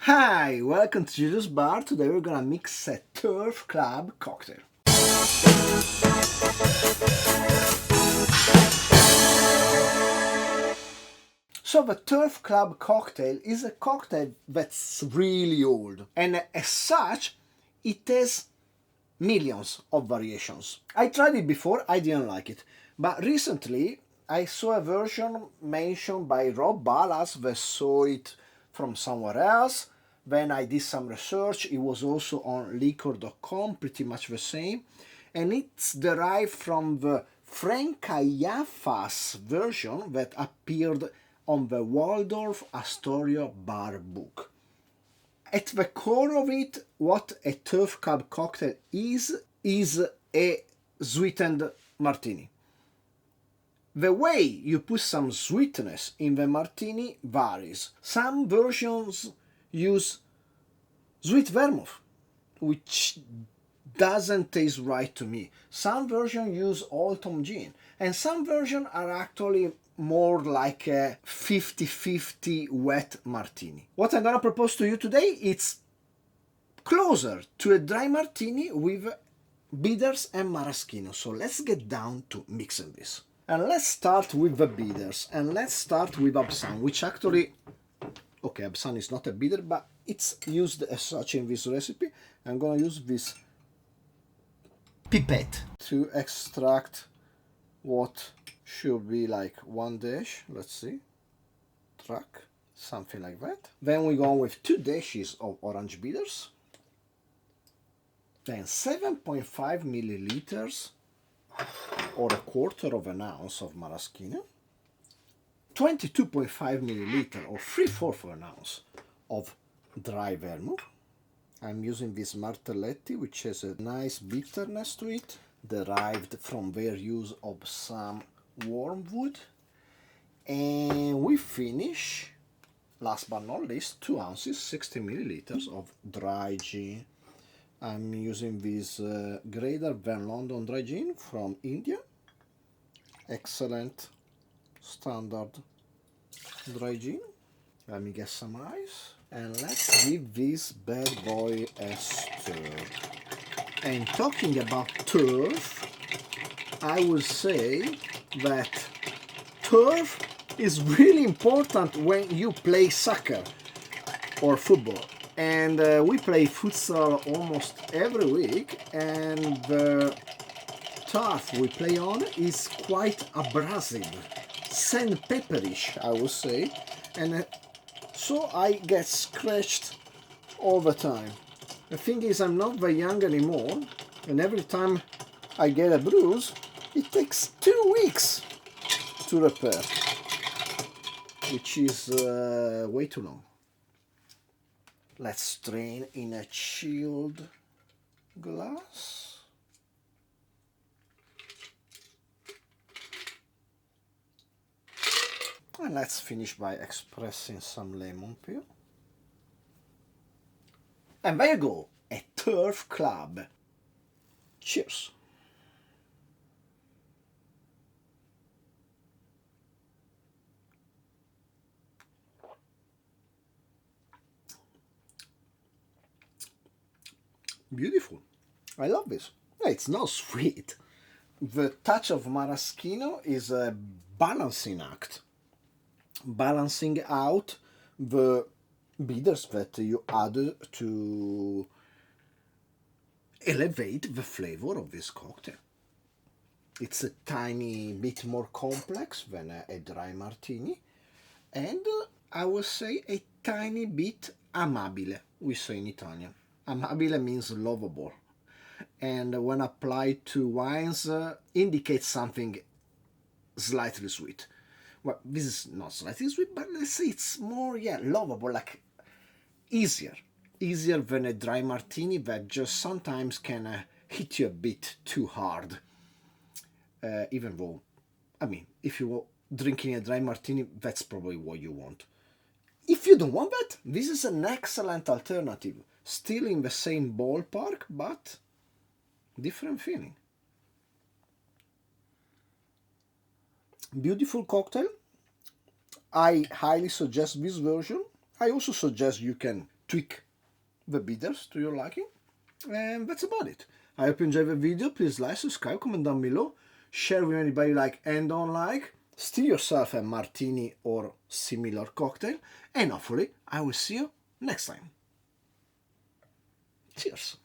Hi, welcome to Jesus Bar. Today we're gonna mix a Turf Club cocktail. So the Turf Club cocktail is a cocktail that's really old, and as such, it has millions of variations. I tried it before, I didn't like it, but recently I saw a version mentioned by Rob Ballas that saw it from somewhere else. When I did some research, it was also on liquor.com, pretty much the same, and it's derived from the Frank Caiafa's version that appeared on the Walford Astoria Bar Book. At the core of it, what a Turf Club cocktail is a sweetened martini. The way you put some sweetness in the martini varies. Some versions use sweet vermouth, which doesn't taste right to me. Some versions use Old Tom Gin, and some versions are actually more like a 50-50 wet martini. What I'm gonna propose to you today is closer to a dry martini with bitters and maraschino. So let's get down to mixing this. And let's start with the bitters, and let's start with absinthe, which actually, okay, absinthe is not a bitter, but it's used as such in this recipe. I'm gonna use this pipette to extract what should be like one dash, let's see, track, something like that. Then we go on with 2 dashes of orange bitters, then 7.5 milliliters or a quarter of an ounce of maraschino, 22.5 milliliter or 3/4 of an ounce of dry vermouth. I'm using this Martelletti, which has a nice bitterness to it, derived from their use of some wormwood. And we finish, last but not least, 2 ounces, 60 milliliters of dry gin. I'm using this Greater Van London dry gin from India. Excellent standard dry gin. Let me get some ice. And let's give this bad boy a stir. And talking about turf, I will say that turf is really important when you play soccer or football. And we play futsal almost every week, and the turf we play on is quite abrasive, sandpaperish, I would say, and so I get scratched all the time. The thing is, I'm not very young anymore, and every time I get a bruise, it takes 2 weeks to repair, which is way too long. Let's strain in a chilled glass. And let's finish by expressing some lemon peel. And there you go, a Turf Club. Cheers. Beautiful. I love this. It's not sweet. The touch of maraschino is a balancing act, balancing out the bitters that you add to elevate the flavor of this cocktail. It's a tiny bit more complex than a dry martini, and I would say a tiny bit amabile, we say in Italian. Amabile means lovable, and when applied to wines indicates something slightly sweet. Well, this is not slightly sweet, but let's say it's more, lovable, like easier than a dry martini that just sometimes can hit you a bit too hard. Even though, I mean, if you're drinking a dry martini, that's probably what you want. If you don't want that, this is an excellent alternative. Still in the same ballpark, but different feeling. Beautiful cocktail. I highly suggest this version. I also suggest you can tweak the bitters to your liking. And that's about it. I hope you enjoyed the video. Please like, subscribe, comment down below, share with anybody you like and don't like, steal yourself a martini or similar cocktail, and hopefully I will see you next time. Cheers!